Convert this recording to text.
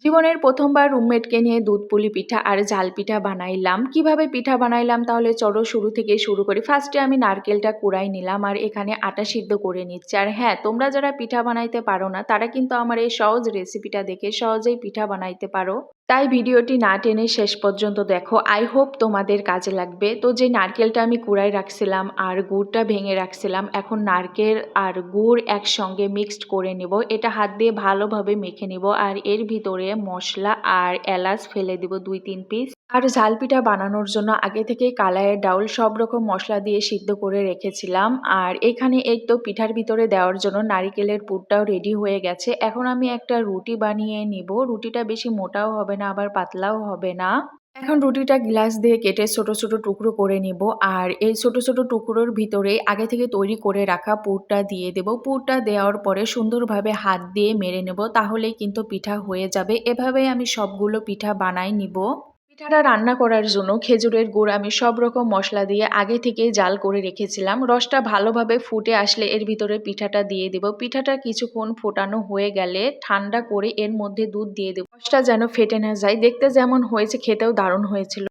জীবনের প্রথমবার রুমমেটকে নিয়ে দুধ পুলি পিঠা আর ঝাল পিঠা বানাইলাম। কিভাবে পিঠা বানাইলাম তাহলে চলো শুরু থেকে শুরু করি। ফার্স্টে আমি নারকেলটা কুড়াই নিলাম আর এখানে আটা সিদ্ধ করে নিচ্ছি। আর হ্যাঁ, তোমরা যারা পিঠা বানাইতে পারো না তারা কিন্তু আমার এই সহজ রেসিপিটা দেখে সহজেই পিঠা বানাইতে পারো। তাই ভিডিওটি না টেনে শেষ পর্যন্ত দেখো। আই হোপ তোমাদের কাজে লাগবে। তো যে নারকেলটা আমি কুড়াই রাখছিলাম আর গুড়টা ভেঙে রাখছিলাম, এখন নারকেল আর গুড় একসঙ্গে মিক্সড করে নিব। এটা হাত দিয়ে ভালোভাবে মেখে নিব আর এর ভিতরে মশলা আর এলাচ ফেলে দিব 2-3 পিস। আর ঝাল পিঠা বানানোর জন্য আগে থেকেই কালাইয়ের ডাউল সব রকম মশলা দিয়ে সিদ্ধ করে রেখেছিলাম। আর এখানে এই তো পিঠার ভিতরে দেওয়ার জন্য নারিকেলের পুরটাও রেডি হয়ে গেছে। এখন আমি একটা রুটি বানিয়ে নিব। রুটিটা বেশি মোটাও হবে না আবার পাতলাও হবে না। এখন রুটিটা গ্লাস দিয়ে কেটে ছোট ছোট টুকরো করে নিব। আর এই ছোট ছোট টুকরোর ভিতরে আগে থেকে তৈরি করে রাখা পুরটা দিয়ে দেব। পুরটা দেওয়ার পরে সুন্দরভাবে হাত দিয়ে মেরে নেব, তাহলেই কিন্তু পিঠা হয়ে যাবে। এভাবেই আমি সবগুলো পিঠা বানাই নিব। পিঠাটা রান্না করার জন্য খেজুরের গুড় আমি সব রকম মশলা দিয়ে আগে থেকেই জাল করে রেখেছিলাম। রসটা ভালোভাবে ফুটে আসলে এর ভিতরে পিঠাটা দিয়ে দেব। পিঠাটা কিছুক্ষণ ফোটানো হয়ে গেলে ঠান্ডা করে এর মধ্যে দুধ দিয়ে দেব। রসটা যেন ফেটে না যায়। দেখতে যেমন হয়েছে খেতেও দারুণ হয়েছিল।